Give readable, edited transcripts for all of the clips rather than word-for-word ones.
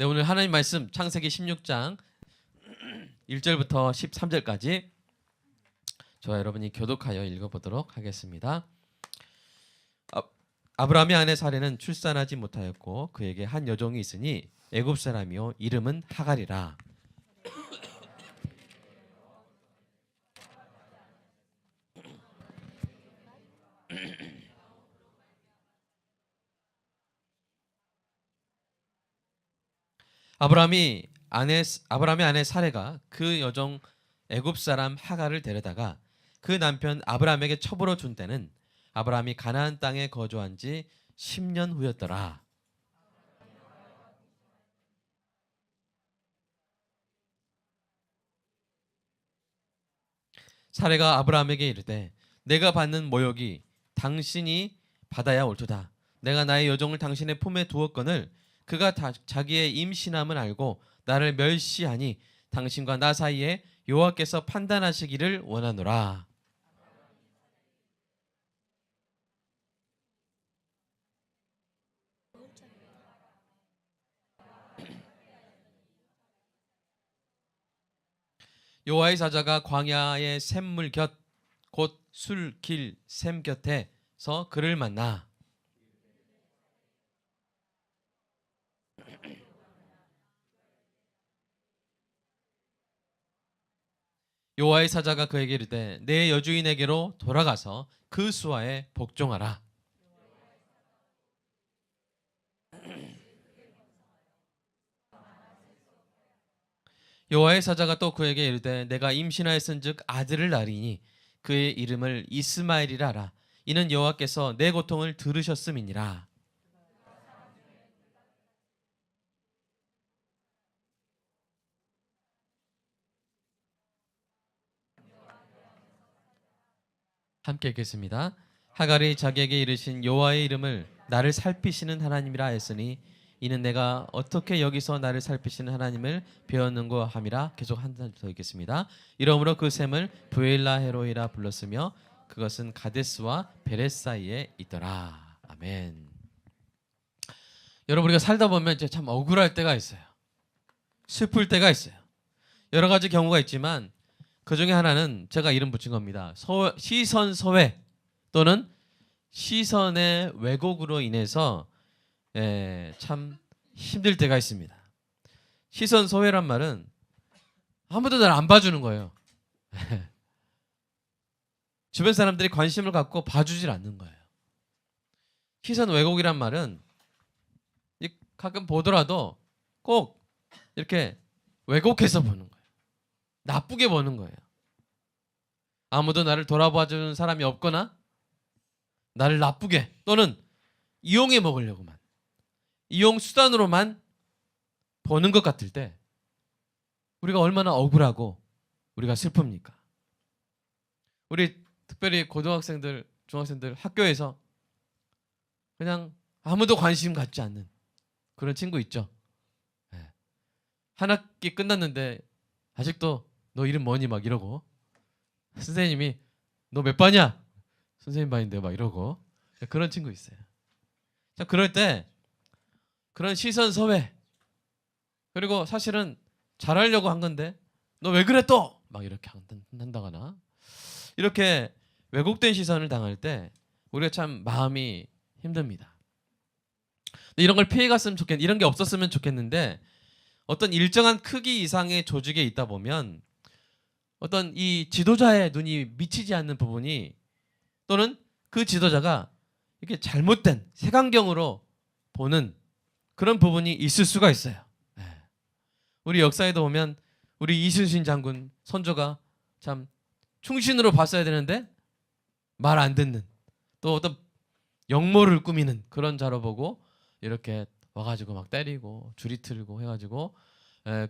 네, 오늘 하나님 말씀 창세기 16장 1절부터 13절까지 저와 여러분이 교독하여 읽어보도록 하겠습니다. 아브라함의 아내 사레는 출산하지 못하였고 그에게 한 여종이 있으니 애굽 사람이요 이름은 하갈이라. 아브라함의 아내 사레가 그 여종 애굽 사람 하갈을 데려다가 그 남편 아브라함에게 첩으로 준 때는 아브라함이 가나안 땅에 거주한 지 10년 후였더라. 사레가 아브라함에게 이르되 내가 받는 모욕이 당신이 받아야 옳도다. 내가 나의 여종을 당신의 품에 두었거늘 그가 자기의 임신함을 알고 나를 멸시하니 당신과 나 사이에 여호와께서 판단하시기를 원하노라. 여호와의 사자가 광야의 샘물 곁 곧 술길 샘 곁에서 그를 만나 여호와의 사자가 그에게 이르되 내 여주인에게로 돌아가서 그 수하에 복종하라. 여호와의 사자가 또 그에게 이르되 내가 임신하였은즉 아들을 낳으리니 그의 이름을 이스마엘이라 하라. 이는 여호와께서 내 고통을 들으셨음이니라. 함께 읽겠습니다. 하갈이 자기에게 이르신 여호와의 이름을 나를 살피시는 하나님이라 했으니 이는 내가 어떻게 여기서 나를 살피시는 하나님을 배웠는고 함이라. 계속 한 달 더 읽겠습니다. 이러므로 그 샘을 브엘라 헤로이라 불렀으며 그것은 가데스와 베렛 사이에 있더라. 아멘. 여러분, 우리가 살다 보면 이제 참 억울할 때가 있어요. 슬플 때가 있어요. 여러 가지 경우가 있지만 그 중에 하나는 제가 이름 붙인 겁니다. 시선 소외 또는 시선의 왜곡으로 인해서 참 힘들 때가 있습니다. 시선 소외란 말은 아무도 날 안 봐주는 거예요. 주변 사람들이 관심을 갖고 봐주질 않는 거예요. 시선 왜곡이란 말은 가끔 보더라도 꼭 이렇게 왜곡해서 보는 거예요. 나쁘게 보는 거예요. 아무도 나를 돌아봐주는 사람이 없거나 나를 나쁘게 또는 이용해 먹으려고만, 이용 수단으로만 보는 것 같을 때 우리가 얼마나 억울하고 우리가 슬픕니까? 우리 특별히 고등학생들, 중학생들 학교에서 그냥 아무도 관심 갖지 않는 그런 친구 있죠. 한 학기 끝났는데 아직도 너 이름 뭐니? 막 이러고 선생님이 너 몇 반이야? 선생님 반인데 막 이러고 그런 친구 있어요. 자, 그럴 때 그런 시선 소외 그리고 사실은 잘하려고 한 건데 너 왜 그래 또? 막 이렇게 한다거나 이렇게 왜곡된 시선을 당할 때 우리가 참 마음이 힘듭니다. 이런 걸 피해갔으면 이런 게 없었으면 좋겠는데 어떤 일정한 크기 이상의 조직에 있다 보면 어떤 이 지도자의 눈이 미치지 않는 부분이 또는 그 지도자가 이렇게 잘못된 색안경으로 보는 그런 부분이 있을 수가 있어요. 우리 역사에도 보면 우리 이순신 장군 선조가 참 충신으로 봤어야 되는데 말 안 듣는 또 어떤 역모를 꾸미는 그런 자로 보고 이렇게 와가지고 막 때리고 줄이 틀고 해가지고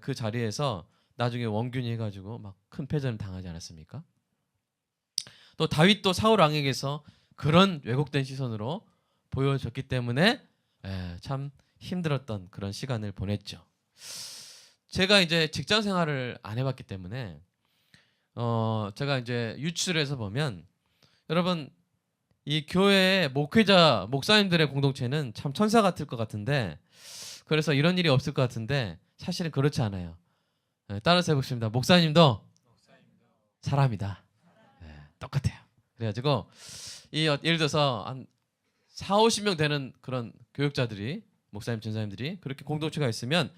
그 자리에서 나중에 원균이 해가지고 막 큰 패전을 당하지 않았습니까? 또 다윗도 사울 왕에게서 그런 왜곡된 시선으로 보여졌기 때문에 참 힘들었던 그런 시간을 보냈죠. 제가 이제 직장 생활을 안 해봤기 때문에 제가 이제 유출해서 보면 여러분 이 교회의 목회자 목사님들의 공동체는 참 천사 같을 것 같은데 그래서 이런 일이 없을 것 같은데 사실은 그렇지 않아요. 따라서 해보겠습니다. 목사님도 사람이다. 똑같아요. 그래가지고 예를 들어서 한 4, 50명 되는 그런 교육자들이 목사님, 전사님들이 그렇게 공동체가 있으면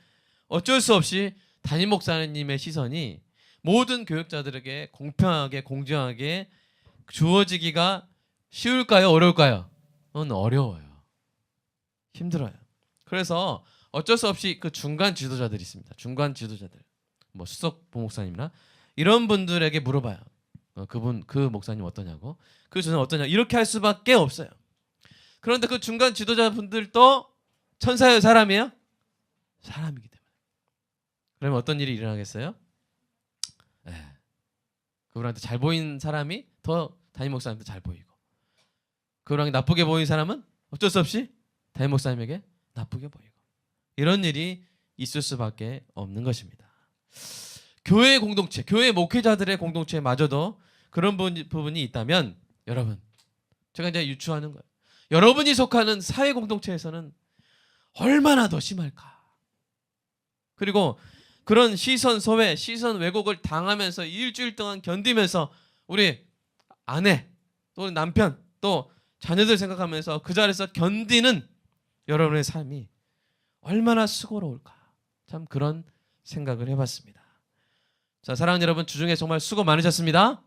어쩔 수 없이 담임 목사님의 시선이 모든 교육자들에게 공평하게 공정하게 주어지기가 쉬울까요? 어려울까요? 어려워요. 힘들어요. 그래서 어쩔 수 없이 그 중간 지도자들이 있습니다. 중간 지도자들, 뭐 수석 부목사님이나 이런 분들에게 물어봐요. 그 목사님 어떠냐고, 그 주는 어떠냐, 이렇게 할 수밖에 없어요. 그런데 그 중간 지도자분들도 천사예요, 사람이에요? 사람이기 때문에. 그러면 어떤 일이 일어나겠어요? 그분한테 잘 보인 사람이 더 담임 목사님한테 잘 보이고, 그분한테 나쁘게 보인 사람은 어쩔 수 없이 담임 목사님에게 나쁘게 보이고, 이런 일이 있을 수밖에 없는 것입니다. 교회 공동체, 교회 목회자들의 공동체마저도 그런 부분이 있다면 여러분, 제가 이제 유추하는 거예요. 여러분이 속하는 사회 공동체에서는 얼마나 더 심할까? 그리고 그런 시선 소외, 시선 왜곡을 당하면서 일주일 동안 견디면서 우리 아내 또 남편 또 자녀들 생각하면서 그 자리에서 견디는 여러분의 삶이 얼마나 수고로울까? 참 그런 생각을 해봤습니다. 자, 사랑하는 여러분, 주중에 정말 수고 많으셨습니다.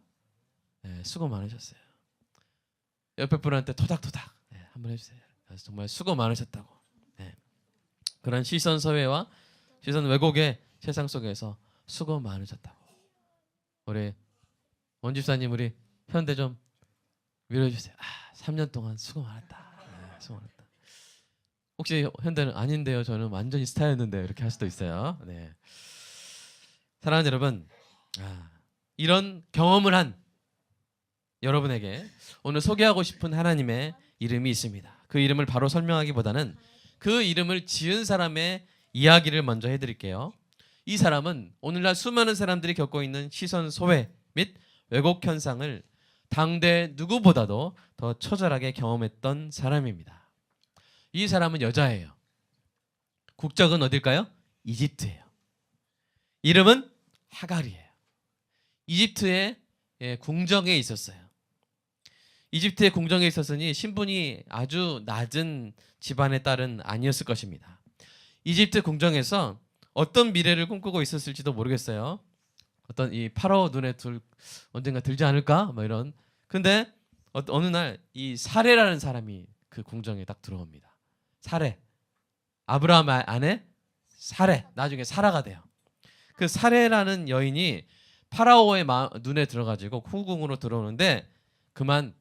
수고 많으셨어요. 옆에 분한테 토닥토닥 한번 해주세요. 정말 수고 많으셨다고. 그런 시선 소외와 시선 왜곡의 세상 속에서 수고 많으셨다고. 우리 원집사님, 우리 현대 좀 위로해주세요. 3년 동안 수고 많았다. 수고 많았다. 혹시 현대는 아닌데요, 저는 완전히 스타였는데, 이렇게 할 수도 있어요. 사랑하는 여러분, 이런 경험을 한 여러분에게 오늘 소개하고 싶은 하나님의 이름이 있습니다. 그 이름을 바로 설명하기보다는 그 이름을 지은 사람의 이야기를 먼저 해드릴게요. 이 사람은 오늘날 수많은 사람들이 겪고 있는 시선 소외 및 왜곡 현상을 당대 누구보다도 더 처절하게 경험했던 사람입니다. 이 사람은 여자예요. 국적은 어딜까요? 이집트예요. 이름은 하갈이에요. 이집트의 궁정에 있었어요. 이집트의 궁정에 있었으니 신분이 아주 낮은 집안의 딸은 아니었을 것입니다. 이집트 궁정에서 어떤 미래를 꿈꾸고 있었을지도 모르겠어요. 어떤 이 파라오 눈에 언젠가 들지 않을까? 뭐 이런. 근데 어느 날 이 사레라는 사람이 그 궁정에 딱 들어옵니다. 사레. 아브라함 아내 사레. 나중에 사라가 돼요. 그 사레라는 여인이 파라오의 눈에 들어가지고 후궁으로 들어오는데 그만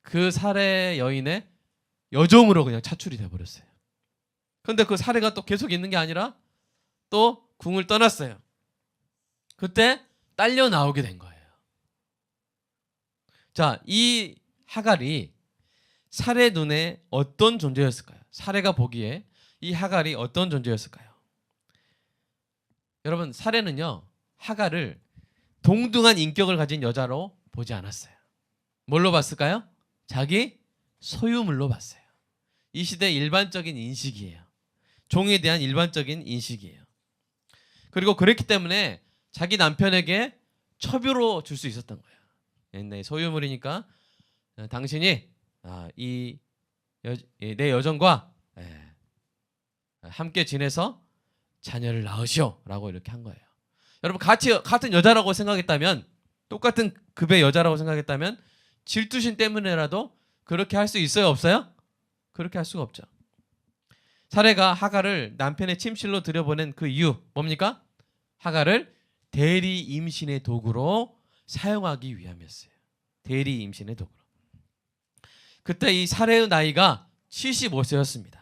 그 사레 여인의 여종으로 그냥 차출이 돼버렸어요. 그런데 그 사레가 또 계속 있는 게 아니라 또 궁을 떠났어요. 그때 딸려 나오게 된 거예요. 자, 이 하갈이 사레 눈에 어떤 존재였을까요? 사레가 보기에 이 하갈이 어떤 존재였을까요? 여러분, 사레는요, 하갈을 동등한 인격을 가진 여자로 보지 않았어요. 뭘로 봤을까요? 자기 소유물로 봤어요. 이 시대의 일반적인 인식이에요. 종에 대한 일반적인 인식이에요. 그리고 그랬기 때문에 자기 남편에게 첩유로 줄 수 있었던 거예요. 내 소유물이니까 당신이 내 여정과 함께 지내서 자녀를 낳으시오라고 이렇게 한 거예요. 여러분, 같은 여자라고 생각했다면, 똑같은 급의 여자라고 생각했다면 질투심 때문에라도 그렇게 할 수 있어요, 없어요? 그렇게 할 수가 없죠. 사레가 하갈을 남편의 침실로 들여보낸 그 이유 뭡니까? 하갈을 대리 임신의 도구로 사용하기 위함이었어요. 대리 임신의 도구로. 그때 이 사레의 나이가 75세였습니다.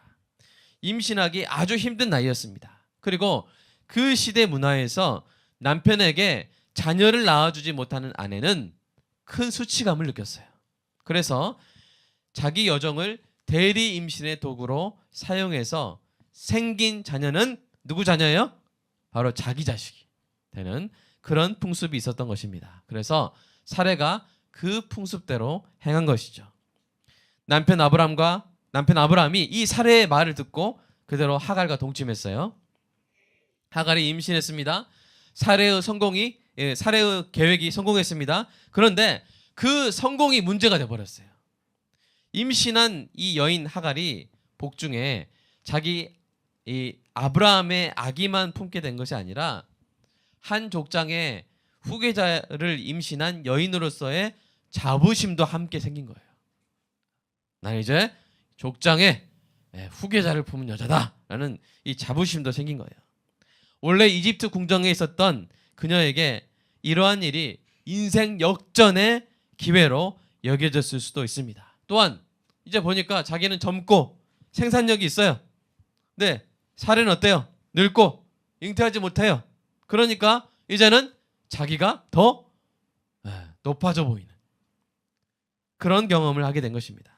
임신하기 아주 힘든 나이였습니다. 그리고 그 시대 문화에서 남편에게 자녀를 낳아주지 못하는 아내는 큰 수치감을 느꼈어요. 그래서 자기 여정을 대리 임신의 도구로 사용해서 생긴 자녀는 누구 자녀예요? 바로 자기 자식이 되는 그런 풍습이 있었던 것입니다. 그래서 사레가 그 풍습대로 행한 것이죠. 남편 아브라함이 이 사레의 말을 듣고 그대로 하갈과 동침했어요. 하갈이 임신했습니다. 살해의 계획이 성공했습니다. 그런데 그 성공이 문제가 돼버렸어요. 임신한 이 여인 하갈이 복중에 자기 이 아브라함의 아기만 품게 된 것이 아니라 한 족장의 후계자를 임신한 여인으로서의 자부심도 함께 생긴 거예요. 나는 이제 족장의 후계자를 품은 여자다라는 이 자부심도 생긴 거예요. 원래 이집트 궁정에 있었던 그녀에게 이러한 일이 인생 역전의 기회로 여겨졌을 수도 있습니다. 또한 이제 보니까 자기는 젊고 생산력이 있어요. 근데 살은 어때요? 늙고 잉태하지 못해요. 그러니까 이제는 자기가 더 높아져 보이는 그런 경험을 하게 된 것입니다.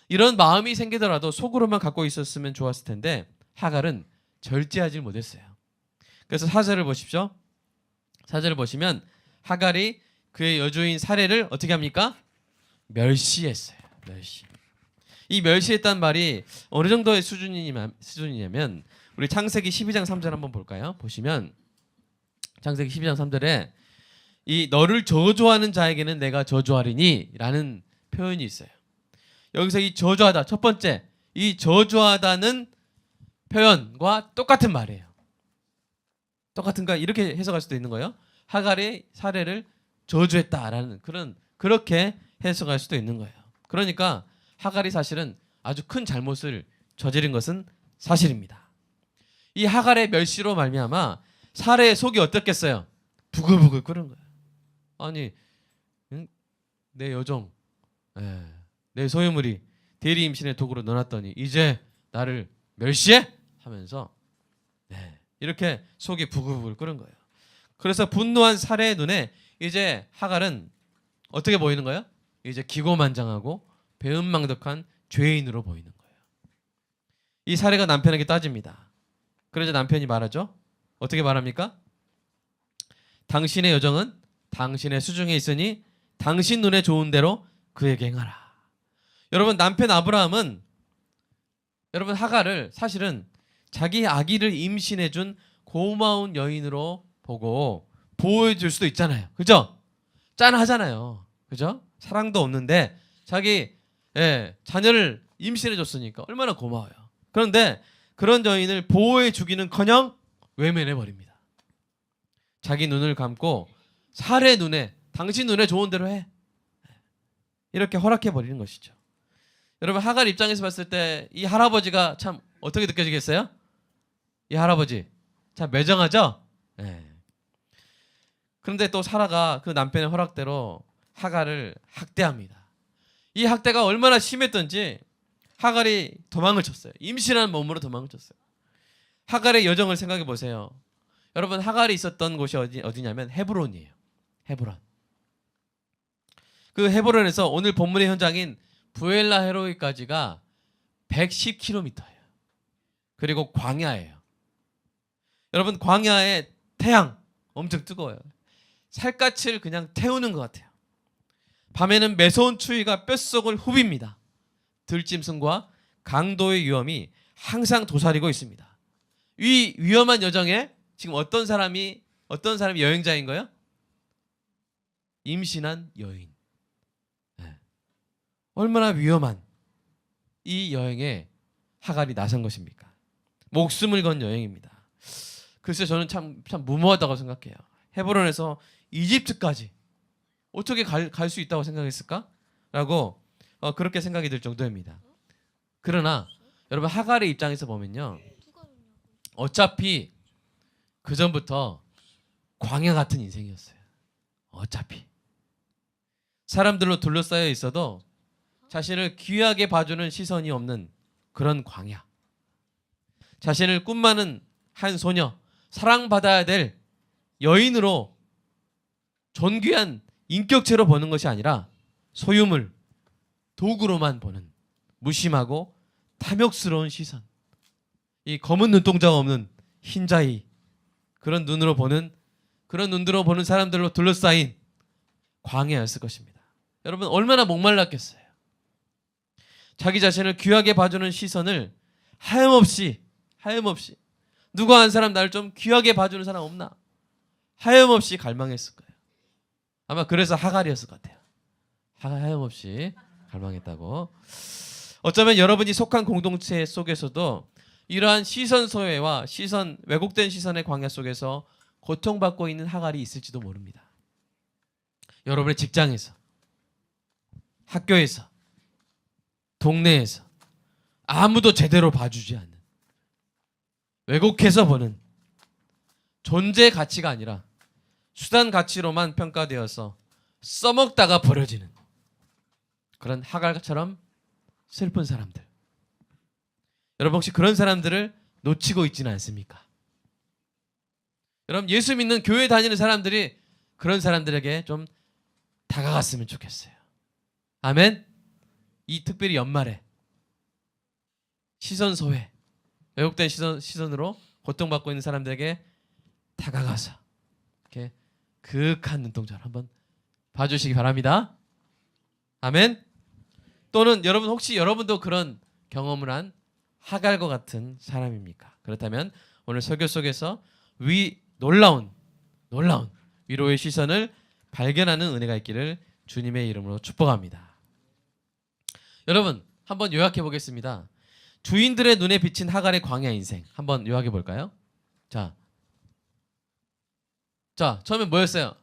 이런 마음이 생기더라도 속으로만 갖고 있었으면 좋았을 텐데 하갈은 절제하지 못했어요. 그래서 4절을 보십시오. 4절을 보시면 하갈이 그의 여주인 사레를 어떻게 합니까? 멸시했어요. 멸시. 이 멸시했다는 말이 어느 정도의 수준이냐면 우리 창세기 12장 3절 한번 볼까요? 보시면 창세기 12장 3절에 이 너를 저주하는 자에게는 내가 저주하리니 라는 표현이 있어요. 여기서 이 저주하다, 첫 번째 이 저주하다는 표현과 똑같은 말이에요. 똑같은가? 이렇게 해석할 수도 있는 거예요. 하갈의 사례를 저주했다라는 그렇게 해석할 수도 있는 거예요. 그러니까 하갈이 사실은 아주 큰 잘못을 저지른 것은 사실입니다. 이 하갈의 멸시로 말미암아 사레의 속이 어떻겠어요? 부글부글 끓는 거예요. 아니, 내 여종, 내 소유물이 대리 임신의 도구로 넣어놨더니 이제 나를 멸시해? 하면서 이렇게 속이 부글부글 끓는 거예요. 그래서 분노한 사레의 눈에 이제 하갈은 어떻게 보이는 거예요? 이제 기고만장하고 배은망덕한 죄인으로 보이는 거예요. 이 사레가 남편에게 따집니다. 그러자 남편이 말하죠. 어떻게 말합니까? 당신의 여정은 당신의 수중에 있으니 당신 눈에 좋은 대로 그에게 행하라. 여러분, 남편 아브라함은 여러분 하갈을 사실은 자기 아기를 임신해준 고마운 여인으로 보고 보호해줄 수도 있잖아요. 그죠? 짠하잖아요. 그죠? 사랑도 없는데 자기 자녀를 임신해줬으니까 얼마나 고마워요. 그런데 그런 여인을 보호해주기는커녕 외면해버립니다. 자기 눈을 감고 사례 눈에 당신 눈에 좋은 대로 해. 이렇게 허락해버리는 것이죠. 여러분, 하갈 입장에서 봤을 때 이 할아버지가 참 어떻게 느껴지겠어요? 이 할아버지 참 매정하죠? 그런데 또 사라가 그 남편의 허락대로 하갈을 학대합니다. 이 학대가 얼마나 심했던지 하갈이 도망을 쳤어요. 임신한 몸으로 도망을 쳤어요. 하갈의 여정을 생각해 보세요. 여러분, 하갈이 있었던 곳이 어디냐면 헤브론이에요. 헤브론. 그 헤브론에서 오늘 본문의 현장인 부엘라 헤로이까지가 110km예요. 그리고 광야예요. 여러분, 광야에 태양 엄청 뜨거워요. 살갗을 그냥 태우는 것 같아요. 밤에는 매서운 추위가 뼛속을 후빕니다. 들짐승과 강도의 위험이 항상 도사리고 있습니다. 이 위험한 여정에 지금 어떤 사람이 여행자인 거예요? 임신한 여인. 얼마나 위험한 이 여행에 하갈이 나선 것입니까? 목숨을 건 여행입니다. 글쎄, 저는 참 무모하다고 생각해요. 헤브론에서 이집트까지 어떻게 갈 수 있다고 생각했을까? 라고 그렇게 생각이 들 정도입니다. 그러나 여러분, 하갈의 입장에서 보면요, 어차피 그 전부터 광야 같은 인생이었어요. 어차피 사람들로 둘러싸여 있어도 자신을 귀하게 봐주는 시선이 없는 그런 광야. 자신을 꿈많은 한 소녀, 사랑받아야 될 여인으로 존귀한 인격체로 보는 것이 아니라 소유물, 도구로만 보는 무심하고 탐욕스러운 시선. 이 검은 눈동자가 없는 흰자위, 그런 눈으로 보는 사람들로 둘러싸인 광야였을 것입니다. 여러분, 얼마나 목말랐겠어요. 자기 자신을 귀하게 봐주는 시선을 하염없이 하염없이 누가 한 사람 나를 좀 귀하게 봐주는 사람 없나? 하염없이 갈망했을 거예요. 아마 그래서 하갈이었을 것 같아요. 하염없이 갈망했다고. 어쩌면 여러분이 속한 공동체 속에서도 이러한 시선 소외와 왜곡된 시선의 광야 속에서 고통받고 있는 하갈이 있을지도 모릅니다. 여러분의 직장에서, 학교에서, 동네에서 아무도 제대로 봐주지 않는, 왜곡해서 보는, 존재 가치가 아니라 수단 가치로만 평가되어서 써먹다가 버려지는 그런 하갈처럼 슬픈 사람들. 여러분 혹시 그런 사람들을 놓치고 있지는 않습니까? 여러분 예수 믿는 교회 다니는 사람들이 그런 사람들에게 좀 다가갔으면 좋겠어요. 아멘. 이 특별히 연말에 시선 소외, 왜곡된 시선으로 고통받고 있는 사람들에게 다가가서 이렇게 그윽한 눈동자를 한번 봐주시기 바랍니다. 아멘. 또는 여러분 혹시 여러분도 그런 경험을 한 하갈과 같은 사람입니까? 그렇다면 오늘 설교 속에서 놀라운 위로의 시선을 발견하는 은혜가 있기를 주님의 이름으로 축복합니다. 여러분 한번 요약해 보겠습니다. 주인들의 눈에 비친 하갈의 광야 인생 한번 요약해 볼까요? 자 처음에 뭐였어요?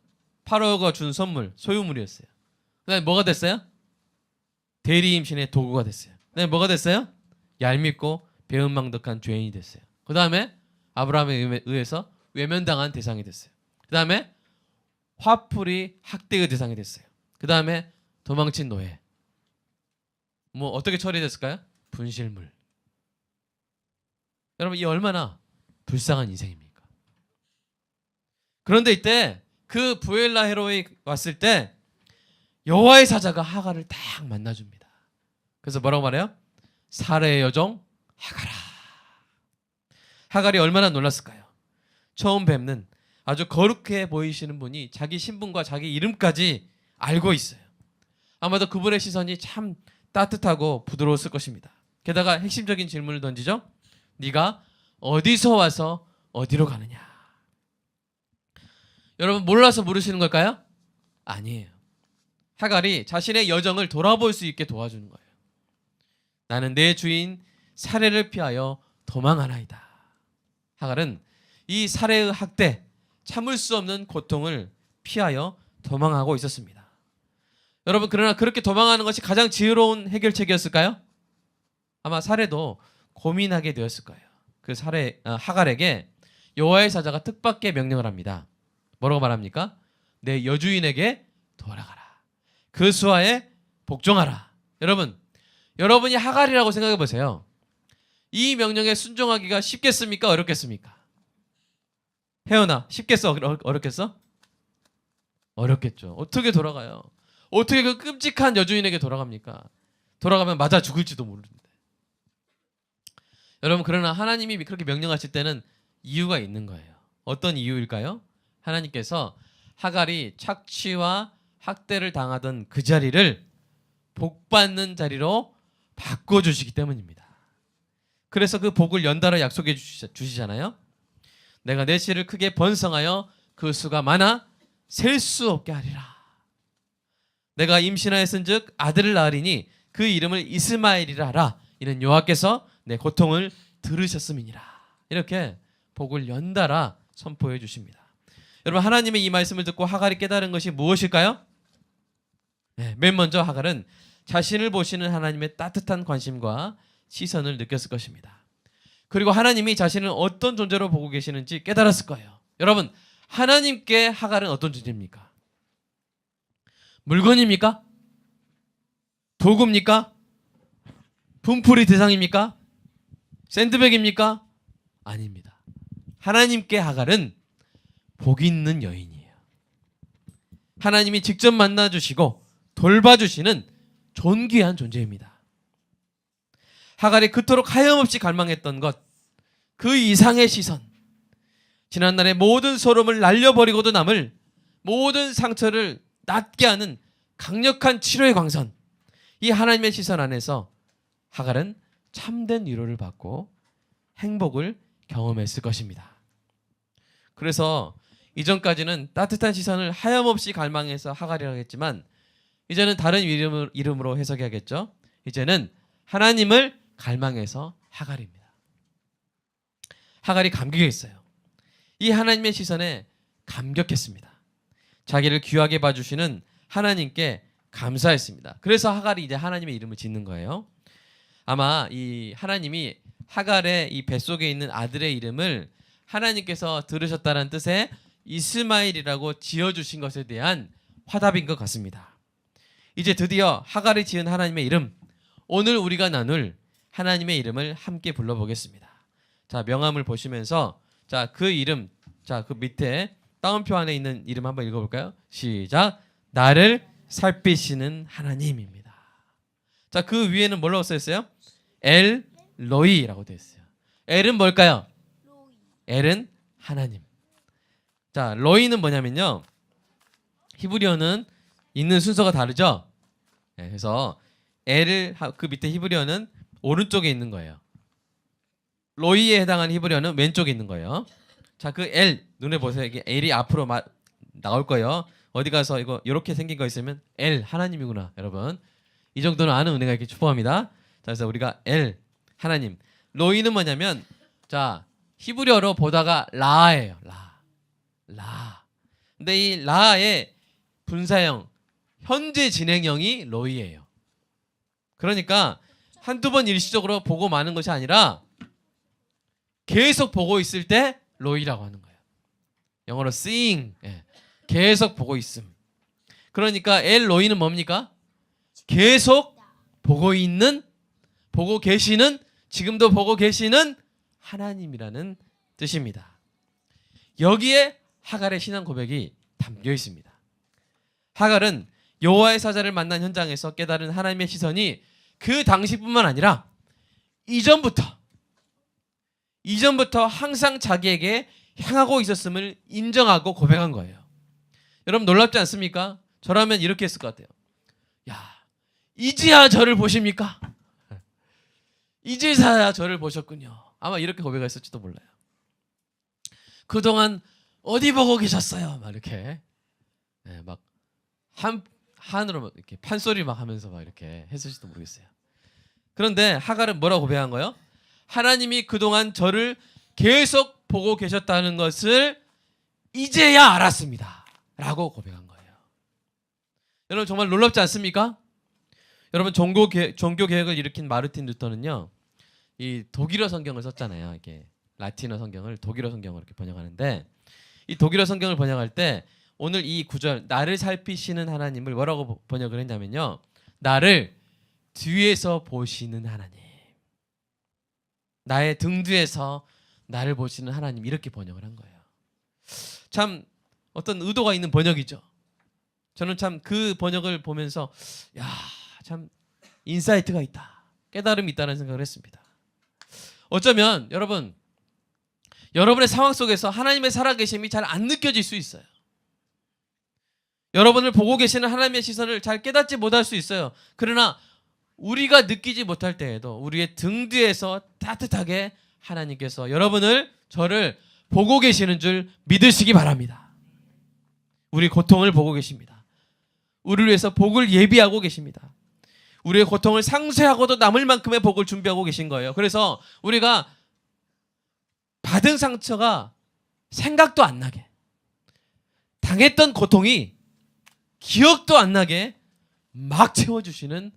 파로가 준 선물, 소유물이었어요. 그다음에 뭐가 됐어요? 대리 임신의 도구가 됐어요. 그다음에 뭐가 됐어요? 얄밉고 배은망덕한 죄인이 됐어요. 그다음에 아브라함에 의해서 외면당한 대상이 됐어요. 그다음에 화풀이 학대의 대상이 됐어요. 그다음에 도망친 노예. 뭐 어떻게 처리됐을까요? 분실물. 여러분 이 얼마나 불쌍한 인생입니까? 그런데 이때 그 부엘라 헤로에 왔을 때 여호와의 사자가 하갈을 딱 만나줍니다. 그래서 뭐라고 말해요? 사레의 여종 하갈아. 하갈이 얼마나 놀랐을까요? 처음 뵙는 아주 거룩해 보이시는 분이 자기 신분과 자기 이름까지 알고 있어요. 아마도 그분의 시선이 참 따뜻하고 부드러웠을 것입니다. 게다가 핵심적인 질문을 던지죠. 네가 어디서 와서 어디로 가느냐? 여러분 몰라서 물으시는 걸까요? 아니에요. 하갈이 자신의 여정을 돌아볼 수 있게 도와주는 거예요. 나는 내 주인 사레를 피하여 도망하나이다. 하갈은 이 사레의 학대, 참을 수 없는 고통을 피하여 도망하고 있었습니다. 여러분 그러나 그렇게 도망하는 것이 가장 지혜로운 해결책이었을까요? 아마 사레도 고민하게 되었을 거예요. 그 하갈에게 여호와의 사자가 뜻밖의 명령을 합니다. 뭐라고 말합니까? 내 여주인에게 돌아가라. 그 수하에 복종하라. 여러분이 하갈이라고 생각해 보세요. 이 명령에 순종하기가 쉽겠습니까? 어렵겠습니까? 혜연아, 쉽겠어? 어렵겠어? 어렵겠죠. 어떻게 돌아가요? 어떻게 그 끔찍한 여주인에게 돌아갑니까? 돌아가면 맞아 죽을지도 모르는데. 여러분 그러나 하나님이 그렇게 명령하실 때는 이유가 있는 거예요. 어떤 이유일까요? 하나님께서 하갈이 착취와 학대를 당하던 그 자리를 복받는 자리로 바꿔주시기 때문입니다. 그래서 그 복을 연달아 약속해 주시잖아요. 내가 내 씨를 크게 번성하여 그 수가 많아 셀 수 없게 하리라. 내가 임신하였은즉 아들을 낳으리니 그 이름을 이스마엘이라 하라. 이는 여호와께서 내 고통을 들으셨음이니라. 이렇게 복을 연달아 선포해 주십니다. 여러분 하나님의 이 말씀을 듣고 하갈이 깨달은 것이 무엇일까요? 맨 먼저 하갈은 자신을 보시는 하나님의 따뜻한 관심과 시선을 느꼈을 것입니다. 그리고 하나님이 자신을 어떤 존재로 보고 계시는지 깨달았을 거예요. 여러분 하나님께 하갈은 어떤 존재입니까? 물건입니까? 도구입니까? 분풀이 대상입니까? 샌드백입니까? 아닙니다. 하나님께 하갈은 복 있는 여인이에요. 하나님이 직접 만나주시고 돌봐주시는 존귀한 존재입니다. 하갈이 그토록 하염없이 갈망했던 것, 그 이상의 시선, 지난날의 모든 소름을 날려버리고도 남을 모든 상처를 낫게 하는 강력한 치료의 광선, 이 하나님의 시선 안에서 하갈은 참된 위로를 받고 행복을 경험했을 것입니다. 그래서 이전까지는 따뜻한 시선을 하염없이 갈망해서 하갈이라고 했지만 이제는 다른 이름으로 해석해야겠죠. 이제는 하나님을 갈망해서 하갈입니다. 하갈이 감격했어요. 이 하나님의 시선에 감격했습니다. 자기를 귀하게 봐주시는 하나님께 감사했습니다. 그래서 하갈이 이제 하나님의 이름을 짓는 거예요. 아마 이 하나님이 하갈의 이 뱃속에 있는 아들의 이름을 하나님께서 들으셨다는 뜻의 이스마엘이라고 지어주신 것에 대한 화답인 것 같습니다. 이제 드디어 하갈이 지은 하나님의 이름, 오늘 우리가 나눌 하나님의 이름을 함께 불러보겠습니다. 자, 명함을 보시면서 자, 그 이름, 자, 그 밑에 따옴표 안에 있는 이름 한번 읽어볼까요? 시작. 나를 살피시는 하나님입니다. 자, 그 위에는 뭘로 써있어요? 엘 로이라고 되어 있어요. 엘은 뭘까요? 엘은 하나님. 자, 로이는 뭐냐면요, 히브리어는 있는 순서가 다르죠. 네, 그래서 엘을 그 밑에 히브리어는 오른쪽에 있는 거예요. 로이에 해당하는 히브리어는 왼쪽에 있는 거예요. 자, 그 엘 눈에 보세요. 이게 엘이 앞으로 나올 거예요. 어디 가서 이거 이렇게 생긴 거 있으면 엘 하나님이구나, 여러분. 이 정도는 아는 은혜가 있기 축복합니다. 자, 그래서 우리가 엘 하나님. 로이는 뭐냐면, 자, 히브리어로 보다가 라예요. 라. 근데 이 라의 분사형, 현재 진행형이 로이예요. 그러니까 한두 번 일시적으로 보고 마는 것이 아니라 계속 보고 있을 때 로이라고 하는 거예요. 영어로 seeing. 예. 계속 보고 있음. 그러니까 엘 로이는 뭡니까? 계속 보고 있는, 보고 계시는, 지금도 보고 계시는 하나님이라는 뜻입니다. 여기에 하갈의 신앙 고백이 담겨 있습니다. 하갈은 여호와의 사자를 만난 현장에서 깨달은 하나님의 시선이 그 당시뿐만 아니라 이전부터 항상 자기에게 향하고 있었음을 인정하고 고백한 거예요. 여러분 놀랍지 않습니까? 저라면 이렇게 했을 것 같아요. 야, 이제야 저를 보십니까? 이제서야 저를 보셨군요. 아마 이렇게 고백했을지도 몰라요. 그동안 어디 보고 계셨어요? 막 이렇게, 네, 막 한으로 이렇게 판소리 막 하면서 막 이렇게 했을지도 모르겠어요. 그런데 하갈은 뭐라고 고백한 거예요? 하나님이 그동안 저를 계속 보고 계셨다는 것을 이제야 알았습니다 라고 고백한 거예요. 여러분 정말 놀랍지 않습니까? 여러분 종교개혁을 일으킨 마르틴 루터는요, 이 독일어 성경을 썼잖아요. 이게 라틴어 성경을 독일어 성경으로 이렇게 번역하는데, 이 독일어 성경을 번역할 때 오늘 이 구절, 나를 살피시는 하나님을 뭐라고 번역을 했냐면요, 나를 뒤에서 보시는 하나님, 나의 등 뒤에서 나를 보시는 하나님, 이렇게 번역을 한 거예요. 참 어떤 의도가 있는 번역이죠. 저는 참 그 번역을 보면서 야, 참 인사이트가 있다, 깨달음이 있다는 생각을 했습니다. 어쩌면 여러분의 상황 속에서 하나님의 살아계심이 잘 안 느껴질 수 있어요. 여러분을 보고 계시는 하나님의 시선을 잘 깨닫지 못할 수 있어요. 그러나 우리가 느끼지 못할 때에도 우리의 등 뒤에서 따뜻하게 하나님께서 저를 보고 계시는 줄 믿으시기 바랍니다. 우리 고통을 보고 계십니다. 우리를 위해서 복을 예비하고 계십니다. 우리의 고통을 상쇄하고도 남을 만큼의 복을 준비하고 계신 거예요. 그래서 우리가 받은 상처가 생각도 안 나게, 당했던 고통이 기억도 안 나게 막 채워주시는,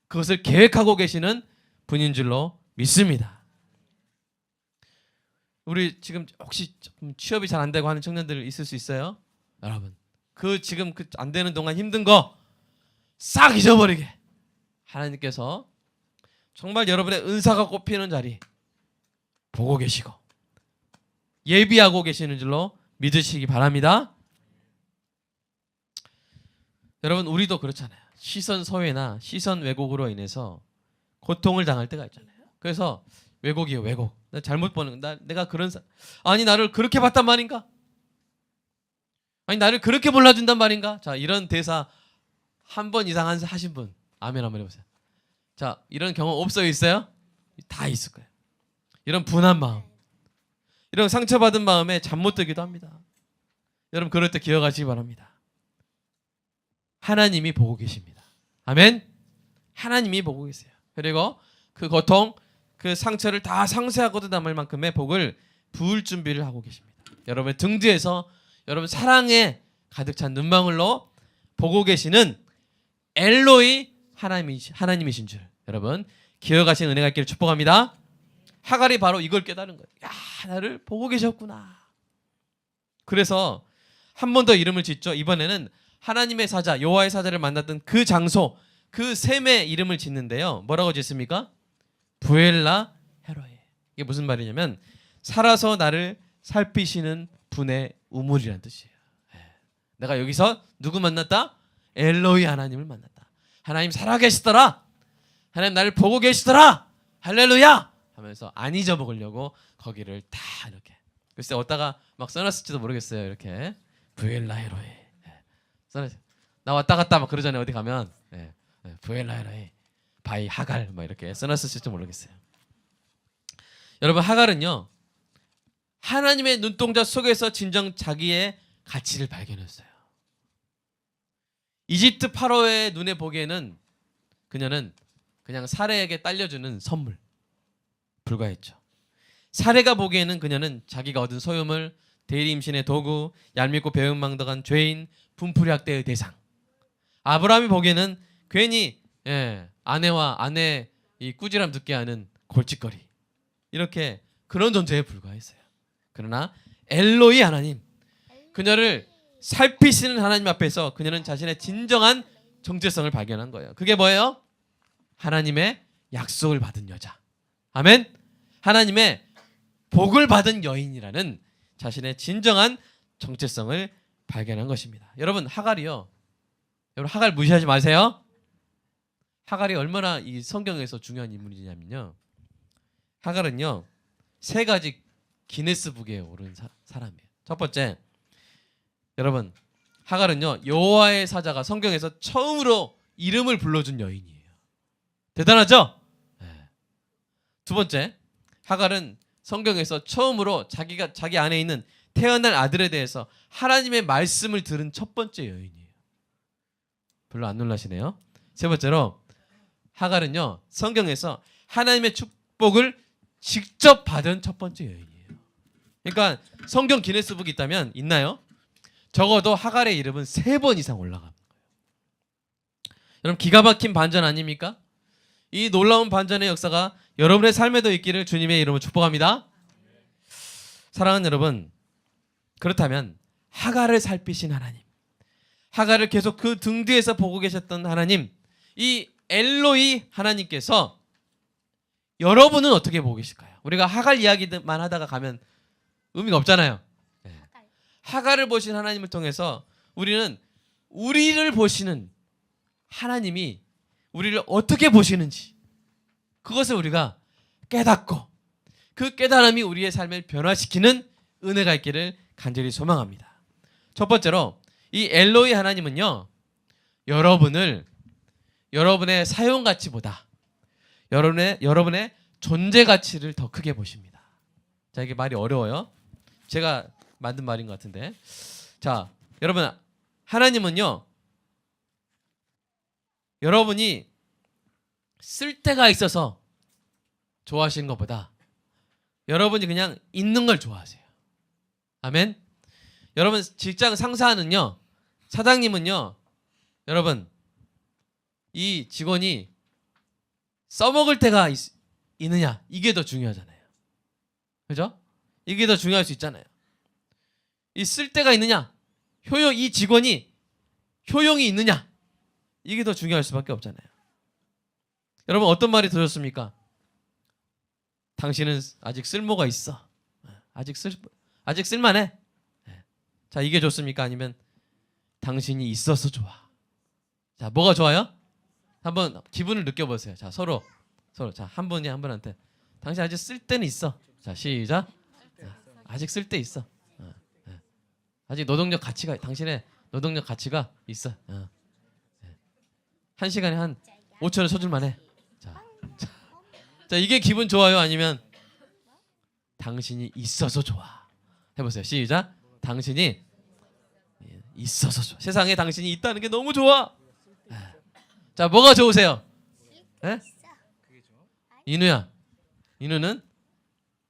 그것을 계획하고 계시는 분인 줄로 믿습니다. 우리 지금 혹시 취업이 잘 안 되고 하는 청년들 있을 수 있어요? 여러분, 지금 안 되는 동안 힘든 거 싹 잊어버리게 하나님께서 정말 여러분의 은사가 꼽히는 자리 보고 계시고 예비하고 계시는 줄로 믿으시기 바랍니다. 여러분, 우리도 그렇잖아요. 시선 소외나 시선 왜곡으로 인해서 고통을 당할 때가 있잖아요. 그래서 왜곡이에요, 왜곡. 나 잘못 보는, 내가 아니 나를 그렇게 봤단 말인가? 아니 나를 그렇게 몰라준단 말인가? 자, 이런 대사 한 번 이상 하신 분 아멘 한번 해보세요. 자, 이런 경험 없어요, 있어요? 다 있을 거예요. 이런 분한 마음, 이런 상처받은 마음에 잠 못 들기도 합니다. 여러분 그럴 때 기억하시기 바랍니다. 하나님이 보고 계십니다. 아멘. 하나님이 보고 계세요. 그리고 그 고통, 그 상처를 다 상쇄하고도 남을 만큼의 복을 부을 준비를 하고 계십니다. 여러분의 등 뒤에서 여러분 사랑에 가득 찬 눈망울로 보고 계시는 엘로이 하나님이신 줄 여러분 기억하시는 은혜가 있기를 축복합니다. 하갈이 바로 이걸 깨달은 거예요. 야, 나를 보고 계셨구나. 그래서 한 번 더 이름을 짓죠. 이번에는 하나님의 사자 여호와의 사자를 만났던 그 장소, 그 샘의 이름을 짓는데요. 뭐라고 짓습니까? 부엘라 헤로에. 이게 무슨 말이냐면 살아서 나를 살피시는 분의 우물이라는 뜻이에요. 내가 여기서 누구 만났다? 엘로이 하나님을 만났다. 하나님 살아계시더라. 하나님 나를 보고 계시더라. 할렐루야 하면서 안 잊어먹으려고 거기를 다 이렇게 글쎄 어디다가 막 써놨을지도 모르겠어요. 이렇게 부엘라 헤로에 나 왔다 갔다 막 그러잖아요. 어디 가면 부엘라 헤로에 바이 하갈 막 이렇게 써놨을지도 모르겠어요. 여러분 하갈은요 하나님의 눈동자 속에서 진정 자기의 가치를 발견했어요. 이집트 파로의 눈에 보기에는 그녀는 그냥 사례에게 딸려주는 선물 불과했죠. 사례가 보기에는 그녀는 자기가 얻은 소유물, 대리 임신의 도구, 얄밉고 배은망덕한 죄인, 분풀이 학대의 대상. 아브라함이 보기에는 괜히 아내와 아내 이 꾸지람 듣게 하는 골칫거리. 이렇게 그런 존재에 불과했어요. 그러나 엘로이 하나님, 그녀를 살피시는 하나님 앞에서 그녀는 자신의 진정한 정체성을 발견한 거예요. 그게 뭐예요? 하나님의 약속을 받은 여자. 아멘. 하나님의 복을 받은 여인이라는 자신의 진정한 정체성을 발견한 것입니다. 여러분 하갈이요. 여러분 하갈 무시하지 마세요. 하갈이 얼마나 이 성경에서 중요한 인물이냐면요. 하갈은요. 3가지 기네스북에 오른 사람이에요. 첫 번째, 여러분 하갈은요. 여호와의 사자가 성경에서 처음으로 이름을 불러준 여인이에요. 대단하죠? 네. 두 번째, 하갈은 성경에서 처음으로 자기 안에 있는 태어날 아들에 대해서 하나님의 말씀을 들은 첫 번째 여인이에요. 별로 안 놀라시네요. 세 번째로 하갈은요. 성경에서 하나님의 축복을 직접 받은 첫 번째 여인이에요. 그러니까 성경 기네스북이 있나요? 적어도 하갈의 이름은 3번 이상 올라갑니다. 여러분 기가 막힌 반전 아닙니까? 이 놀라운 반전의 역사가 여러분의 삶에도 있기를 주님의 이름으로 축복합니다. 사랑하는 여러분, 그렇다면 하갈을 살피신 하나님, 하갈을 계속 그 등 뒤에서 보고 계셨던 하나님, 이 엘로이 하나님께서 여러분은 어떻게 보고 계실까요? 우리가 하갈 이야기만 하다가 가면 의미가 없잖아요. 하갈을 보신 하나님을 통해서 우리는 우리를 보시는 하나님이 우리를 어떻게 보시는지 그것을 우리가 깨닫고 그 깨달음이 우리의 삶을 변화시키는 은혜가 있기를 간절히 소망합니다. 첫 번째로 이 엘로이 하나님은요. 여러분을 여러분의 사용 가치보다 여러분의 존재 가치를 더 크게 보십니다. 자, 이게 말이 어려워요. 제가 만든 말인 것 같은데. 자, 여러분 하나님은요. 여러분이 쓸데가 있어서 좋아하시는 것보다 여러분이 그냥 있는 걸 좋아하세요. 아멘. 여러분 직장 상사는요. 사장님은요. 여러분 이 직원이 써먹을 때가 있느냐 이게 더 중요하잖아요. 그죠? 이게 더 중요할 수 있잖아요. 이 쓸데가 있느냐 이 직원이 효용이 있느냐 이게 더 중요할 수밖에 없잖아요. 여러분 어떤 말이 들었습니까? 당신은 아직 쓸모가 있어. 아직 쓸만해. 자, 이게 좋습니까? 아니면 당신이 있어서 좋아. 자, 뭐가 좋아요? 한번 기분을 느껴보세요. 자, 서로 자, 한 분이 한 분한테 당신 아직 쓸 때는 있어. 자, 시작. 아직 쓸 때 있어. 아직 노동력 가치가 당신의 노동력 가치가 있어. 한 시간에 한 5,000원 쳐줄만 해. 자, 이게 기분 좋아요? 아니면 당신이 있어서 좋아. 해보세요. 시작. 당신이 있어서 좋아. 세상에 당신이 있다는 게 너무 좋아. 자, 뭐가 좋으세요? 에? 인우야. 인우는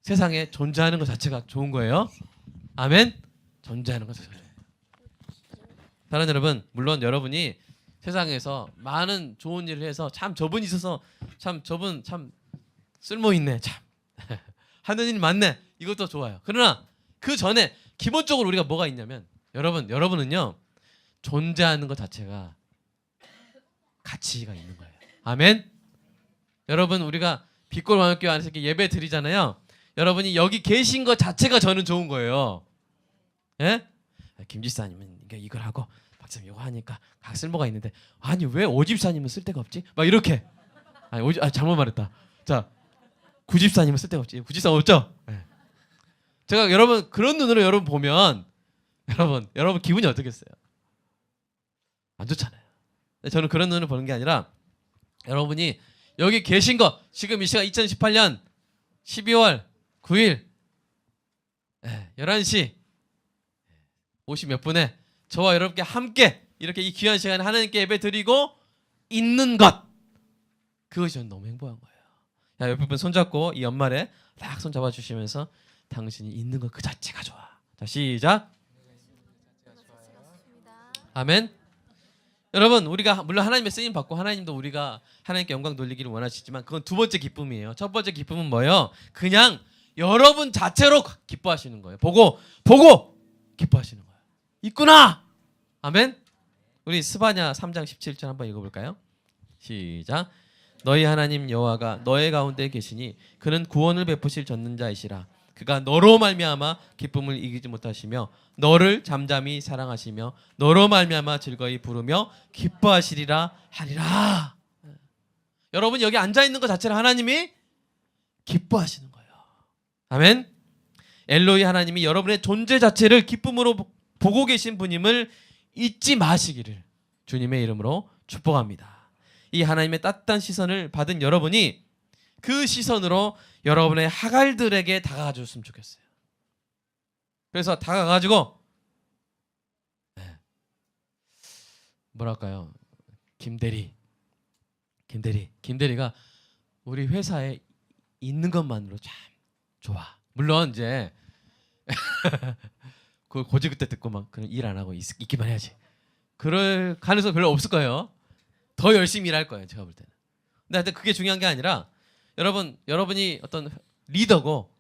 세상에 존재하는 것 자체가 좋은 거예요. 아멘. 존재하는 것 자체가 좋아요. 사랑하는 여러분, 물론 여러분이 세상에서 많은 좋은 일을 해서 참 저분이 있어서 참 저분 참 쓸모 있네. 참 하는 일 많네. 이것도 좋아요. 그러나 그 전에 기본적으로 우리가 뭐가 있냐면 여러분은요 존재하는 것 자체가 가치가 있는 거예요. 아멘. 여러분 우리가 빛골 왕학교 안에서 이렇게 예배 드리잖아요. 여러분이 여기 계신 것 자체가 저는 좋은 거예요. 예? 김지사님은 이걸 하고 박사님 이거 하니까 각 쓸모가 있는데 아니 왜 오집사님은 쓸데가 없지? 막 이렇게 잘못 말했다. 자 구집사님은 쓸데가 없지. 구집사 없죠? 예. 제가 여러분 그런 눈으로 여러분 보면 여러분 기분이 어떻겠어요? 안 좋잖아요. 저는 그런 눈을 보는 게 아니라 여러분이 여기 계신 거 지금 이 시간 2018년 12월 9일 11시 50 몇 분에 저와 여러분께 함께 이렇게 이 귀한 시간에 하나님께 예배 드리고 있는 것 그것이 저는 너무 행복한 거예요. 자, 옆에 분 손잡고 이 연말에 딱 손잡아 주시면서 당신이 있는 것 그 자체가 좋아. 자 시작. 아멘. 여러분 우리가 물론 하나님의 쓰임 받고 하나님도 우리가 하나님께 영광 돌리기를 원하시지만 그건 두 번째 기쁨이에요. 첫 번째 기쁨은 뭐예요? 그냥 여러분 자체로 기뻐하시는 거예요. 보고 기뻐하시는 거예요. 있구나. 아멘. 우리 스바냐 3장 17절 한번 읽어볼까요? 시작. 너희 하나님 여호와가 너희 가운데 계시니 그는 구원을 베푸실 전능자이시라. 그가 너로 말미암아 기쁨을 이기지 못하시며 너를 잠잠히 사랑하시며 너로 말미암아 즐거이 부르며 기뻐하시리라 하리라. 여러분 여기 앉아 있는 것 자체를 하나님이 기뻐하시는 거예요. 아멘. 엘로이 하나님이 여러분의 존재 자체를 기쁨으로 보고 계신 분임을 잊지 마시기를 주님의 이름으로 축복합니다. 이 하나님의 따뜻한 시선을 받은 여러분이 그 시선으로 여러분의 하갈들에게 다가가 줬으면 좋겠어요. 그래서 다가가지고 뭐랄까요? 김대리가 우리 회사에 있는 것만으로 참 좋아. 물론 이제 그 고지그때 듣고 막 그런 일 안 하고 있기만 해야지. 그럴 가능성 별로 없을 거예요. 더 열심히 일할 거예요. 제가 볼 때는. 근데 하여튼 그게 중요한 게 아니라 여러분이 어떤 리더고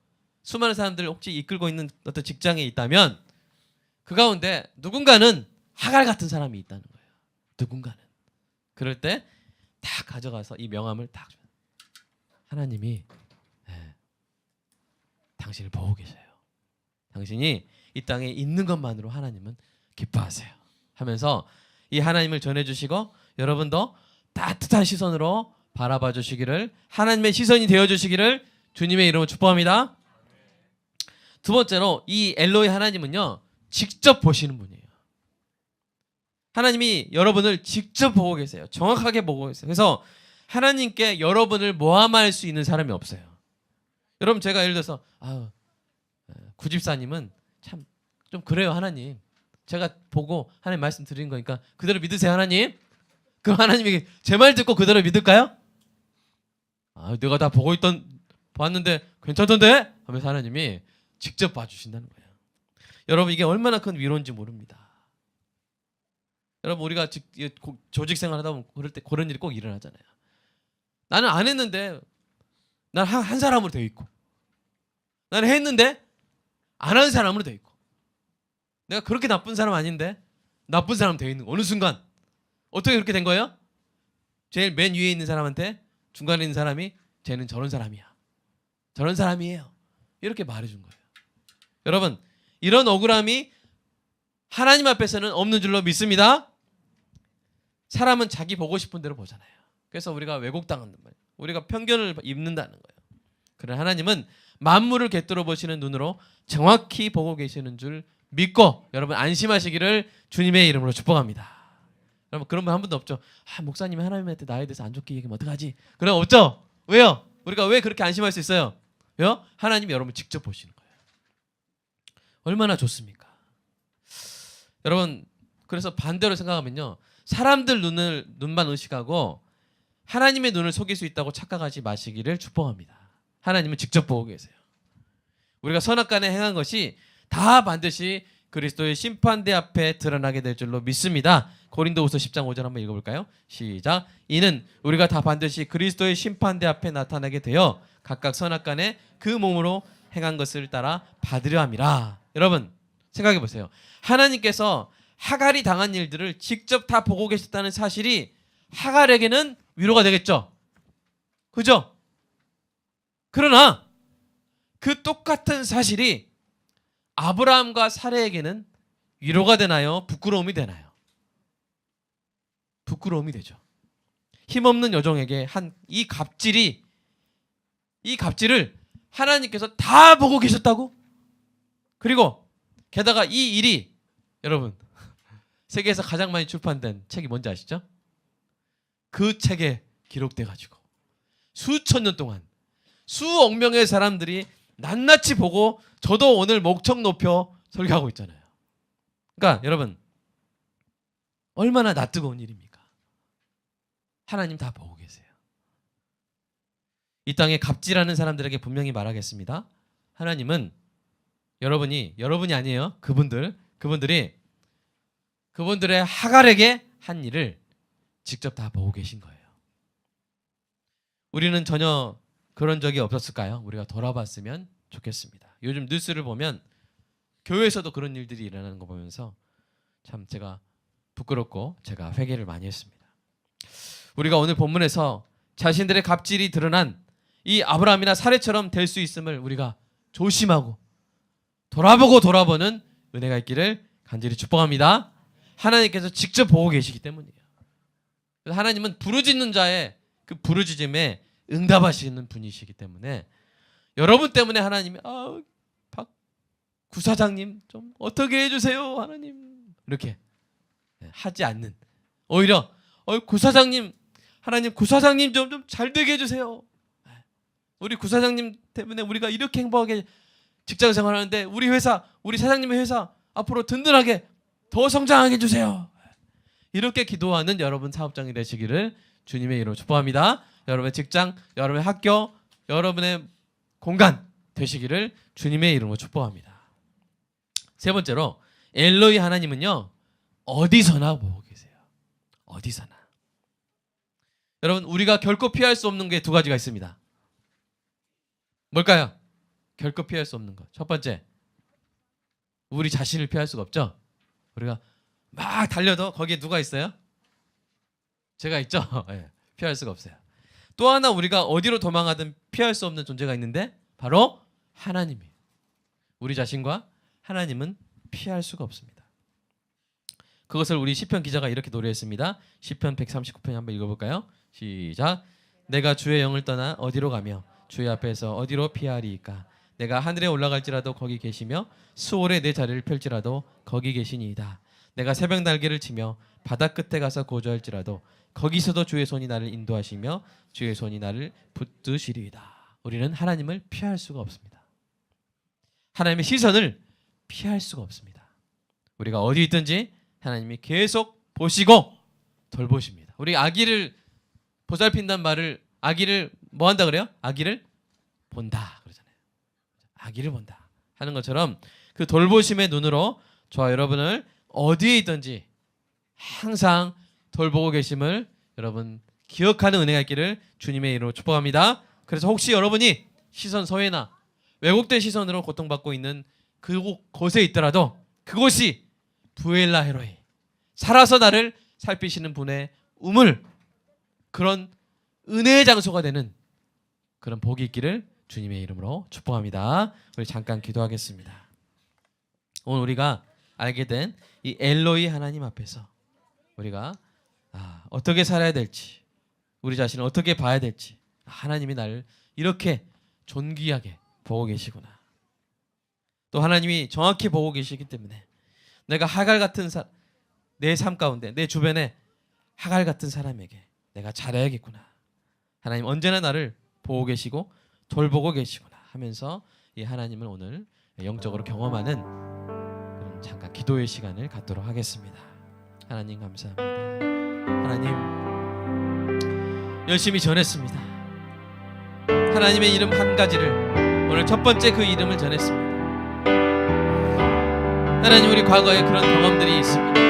수많은 사람들을 혹시 이끌고 있는 어떤 직장에 있다면 그 가운데 누군가는 하갈 같은 사람이 있다는 거예요. 누군가는. 그럴 때 다 가져가서 이 명함을 딱 줘요. 하나님이 당신을 보고 계세요. 당신이 이 땅에 있는 것만으로 하나님은 기뻐하세요. 하면서 이 하나님을 전해주시고 여러분도 따뜻한 시선으로 바라봐 주시기를 하나님의 시선이 되어주시기를 주님의 이름으로 축복합니다. 두 번째로 이 엘로이 하나님은요 직접 보시는 분이에요. 하나님이 여러분을 직접 보고 계세요. 정확하게 보고 계세요. 그래서 하나님께 여러분을 모함할 수 있는 사람이 없어요. 여러분 제가 예를 들어서 구집사님은 참 좀 그래요 하나님. 제가 보고 하나님 말씀 드린 거니까 그대로 믿으세요 하나님. 그럼 하나님이 제 말 듣고 그대로 믿을까요? 내가 다 봤는데 괜찮던데? 하면서 하나님이 직접 봐주신다는 거예요. 여러분 이게 얼마나 큰 위로인지 모릅니다. 여러분 우리가 조직 생활 하다 보면 그럴 때 그런 일이 꼭 일어나잖아요. 나는 안 했는데 난 한 사람으로 되어 있고 나는 했는데 안 한 사람으로 되어 있고 내가 그렇게 나쁜 사람 아닌데 나쁜 사람 되어 있는 거. 어느 순간 어떻게 그렇게 된 거예요? 제일 맨 위에 있는 사람한테 중간에 있는 사람이 쟤는 저런 사람이야. 저런 사람이에요. 이렇게 말해준 거예요. 여러분 이런 억울함이 하나님 앞에서는 없는 줄로 믿습니다. 사람은 자기 보고 싶은 대로 보잖아요. 그래서 우리가 왜곡당한단 말이에요. 우리가 편견을 입는다는 거예요. 그러나 하나님은 만물을 꿰뚫어 보시는 눈으로 정확히 보고 계시는 줄 믿고 여러분 안심하시기를 주님의 이름으로 축복합니다. 여러분 그런 분 한 분도 없죠. 목사님이 하나님한테 나에 대해서 안 좋게 얘기하면 어떡하지? 그럼 없죠. 왜요? 우리가 왜 그렇게 안심할 수 있어요? 왜요? 하나님이 여러분 직접 보시는 거예요. 얼마나 좋습니까? 여러분, 그래서 반대로 생각하면요, 사람들 눈만 의식하고 하나님의 눈을 속일 수 있다고 착각하지 마시기를 축복합니다. 하나님은 직접 보고 계세요. 우리가 선악간에 행한 것이 다 반드시 그리스도의 심판대 앞에 드러나게 될 줄로 믿습니다. 고린도후서 10장 5절 한번 읽어볼까요? 시작. 이는 우리가 다 반드시 그리스도의 심판대 앞에 나타나게 되어 각각 선악간에 그 몸으로 행한 것을 따라 받으려 함이라. 여러분 생각해 보세요. 하나님께서 하갈이 당한 일들을 직접 다 보고 계셨다는 사실이 하갈에게는 위로가 되겠죠. 그죠? 그러나 그 똑같은 사실이 아브라함과 사레에게는 위로가 되나요? 부끄러움이 되나요? 부끄러움이 되죠. 힘없는 여종에게 한 이 갑질을 하나님께서 다 보고 계셨다고? 그리고 게다가 이 일이 여러분 세계에서 가장 많이 출판된 책이 뭔지 아시죠? 그 책에 기록돼 가지고 수천 년 동안 수억 명의 사람들이 낱낱이 보고 저도 오늘 목청 높여 설교하고 있잖아요. 그러니까 여러분 얼마나 낯뜨거운 일입니까? 하나님 다 보고 계세요. 이 땅에 갑질하는 사람들에게 분명히 말하겠습니다. 하나님은 여러분이 아니에요. 그분들이 그분들의 하갈에게 한 일을 직접 다 보고 계신 거예요. 우리는 전혀 그런 적이 없었을까요? 우리가 돌아봤으면 좋겠습니다. 요즘 뉴스를 보면 교회에서도 그런 일들이 일어나는 거 보면서 참 제가 부끄럽고 제가 회개를 많이 했습니다. 우리가 오늘 본문에서 자신들의 갑질이 드러난 이 아브라함이나 사레처럼 될 수 있음을 우리가 조심하고 돌아보는 은혜가 있기를 간절히 축복합니다. 하나님께서 직접 보고 계시기 때문이에요. 하나님은 부르짖는 자의 그 부르짖음에 응답하시는 분이시기 때문에 여러분 때문에 하나님이 박 구사장님 좀 어떻게 해주세요 하나님 이렇게 하지 않는, 오히려 구사장님 하나님 구사장님 좀 잘 되게 해주세요. 우리 구사장님 때문에 우리가 이렇게 행복하게 직장 생활하는데 우리 사장님의 회사 앞으로 든든하게 더 성장하게 해주세요. 이렇게 기도하는 여러분 사업장이 되시기를 주님의 이름으로 축복합니다. 여러분의 직장, 여러분의 학교, 여러분의 공간 되시기를 주님의 이름으로 축복합니다. 세 번째로 엘로이 하나님은요 어디서나 보고 계세요. 어디서나. 여러분 우리가 결코 피할 수 없는 게 두 가지가 있습니다. 뭘까요? 결코 피할 수 없는 것. 첫 번째, 우리 자신을 피할 수가 없죠. 우리가 막 달려도 거기에 누가 있어요? 제가 있죠. 네, 피할 수가 없어요. 또 하나 우리가 어디로 도망가든 피할 수 없는 존재가 있는데 바로 하나님이에요. 우리 자신과 하나님은 피할 수가 없습니다. 그것을 우리 시편 기자가 이렇게 노래했습니다. 시편 139편 한번 읽어볼까요? 시작. 내가 주의 영을 떠나 어디로 가며 주의 앞에서 어디로 피하리이까. 내가 하늘에 올라갈지라도 거기 계시며 수월에 내 자리를 펼지라도 거기 계시니이다. 내가 새벽 날개를 치며 바다 끝에 가서 거주할지라도 거기서도 주의 손이 나를 인도하시며 주의 손이 나를 붙드시리이다. 우리는 하나님을 피할 수가 없습니다. 하나님의 시선을 피할 수가 없습니다. 우리가 어디 있든지 하나님이 계속 보시고 돌보십니다. 우리 아기를 보살핀다는 말을 아기를 뭐 한다 그래요? 아기를 본다 그러잖아요. 아기를 본다 하는 것처럼 그 돌보심의 눈으로 저와 여러분을 어디에 있든지 항상 돌보고 계심을 여러분 기억하는 은혜가 있기를 주님의 이름으로 축복합니다. 그래서 혹시 여러분이 시선 서해나 왜곡된 시선으로 고통받고 있는 그곳에 있더라도 그곳이 부엘라 헤로이 살아서 나를 살피시는 분의 그런 은혜의 장소가 되는 그런 복이 있기를 주님의 이름으로 축복합니다. 우리 잠깐 기도하겠습니다. 오늘 우리가 알게 된 이 엘로이 하나님 앞에서 우리가 어떻게 살아야 될지, 우리 자신을 어떻게 봐야 될지, 하나님이 나를 이렇게 존귀하게 보고 계시구나. 또 하나님이 정확히 보고 계시기 때문에 내가 하갈 같은 내 삶 가운데 내 주변에 하갈 같은 사람에게 내가 잘해야겠구나. 하나님 언제나 나를 보고 계시고 돌보고 계시구나 하면서 이 하나님을 오늘 영적으로 경험하는 그런 잠깐 기도의 시간을 갖도록 하겠습니다. 하나님 감사합니다. 하나님 열심히 전했습니다. 하나님의 이름 한 가지를 오늘 첫 번째 그 이름을 전했습니다. 하나님 우리 과거에 그런 경험들이 있습니다.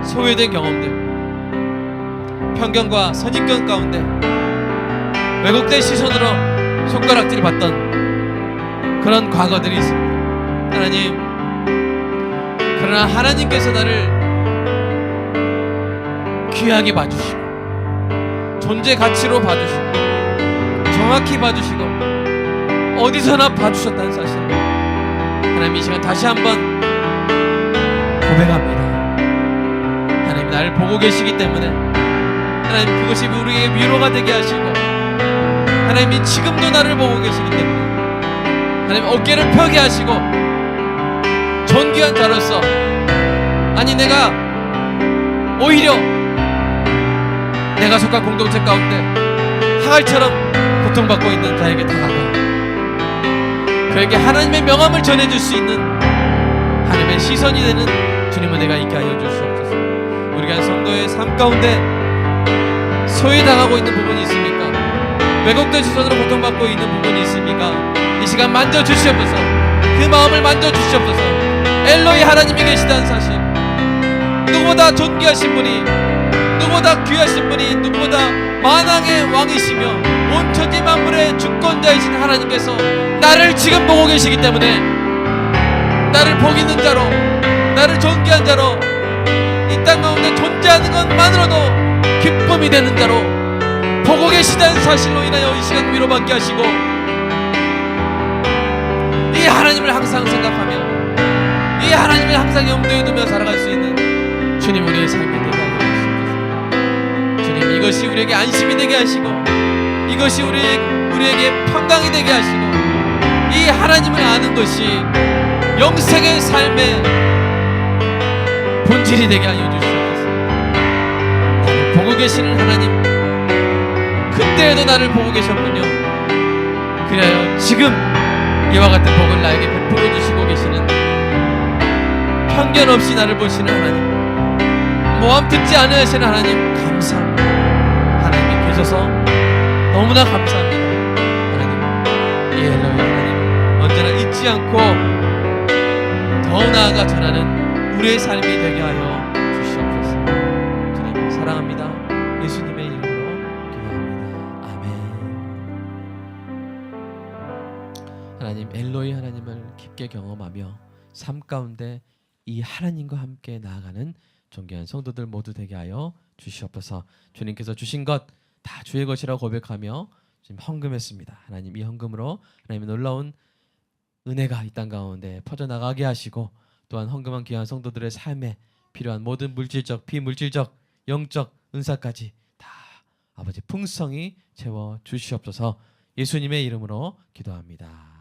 소외된 경험들, 편견과 선입견 가운데 왜곡된 시선으로 손가락질을 받던 그런 과거들이 있습니다. 하나님, 그러나 하나님께서 나를 귀하게 봐주시고 존재 가치로 봐주시고 정확히 봐주시고 어디서나 봐주셨다는 사실, 하나님 이 시간 다시 한번 고백합니다. 하나님 나를 보고 계시기 때문에 하나님 그것이 우리에게 위로가 되게 하시고, 하나님이 지금도 나를 보고 계시기 때문에 하나님 어깨를 펴게 하시고 존귀한 자로서, 아니 내가 오히려 내가 속한 공동체 가운데 하갈처럼 고통받고 있는 자에게 다가가 그에게 하나님의 명함을 전해줄 수 있는 하나님의 시선이 되는 주님의 은혜가 있게 하여 주시옵소서. 우리가 성도의 삶 가운데 소외당하고 있는 부분이 있습니까? 왜곡된 시선으로 고통받고 있는 부분이 있습니까? 이 시간 만져주시옵소서. 그 마음을 만져주시옵소서. 엘로이 하나님이 계시다는 사실, 누구보다 존귀하신 분이, 누구보다 귀하신 분이, 누구보다 만왕의 왕이시며 온 천지 만물의 주권자이신 하나님께서 나를 지금 보고 계시기 때문에 나를 복 있는 자로, 나를 존귀한 자로, 이 땅 가운데 존재하는 것만으로도 기쁨이 되는 자로 보고 계시다는 사실로 인하여 이 시간 위로받게 하시고, 이 하나님을 항상 생각하며 이 하나님을 항상 염두에 두며 살아갈 수 있는 주님 우리의 삶이 되게 하여 주시옵소서. 주님 이것이 우리에게 안심이 되게 하시고, 이것이 우리에게 평강이 되게 하시고, 이 하나님을 아는 것이 영생의 삶의 본질이 되게 하여 주시옵소서. 나를 보고 계시는 하나님, 그때에도 나를 보고 계셨군요. 그래야 지금 이와 같은 복을 나에게 베풀어 주시고 계시는, 편견 없이 나를 보시는 하나님, 모함 듣지 않으시는 하나님 감사합니다. 하나님이 계셔서 너무나 감사합니다. 하나님, 이 엘로이 하나님 언제나 잊지 않고 더 나아가 전하는 우리의 삶이 되게 하여 주시옵소서. 주님 사랑합니다. 예수님의 이름으로 기도합니다. 아멘. 하나님 엘로이 하나님을 깊게 경험하며 삶 가운데 이 하나님과 함께 나아가는 존귀한 성도들 모두 되게 하여 주시옵소서. 주님께서 주신 것 다 주의 것이라고 고백하며 지금 헌금했습니다. 하나님 이 헌금으로 하나님의 놀라운 은혜가 이 땅 가운데 퍼져나가게 하시고, 또한 헌금한 귀한 성도들의 삶에 필요한 모든 물질적, 비물질적, 영적 은사까지 다 아버지 풍성히 채워 주시옵소서. 예수님의 이름으로 기도합니다.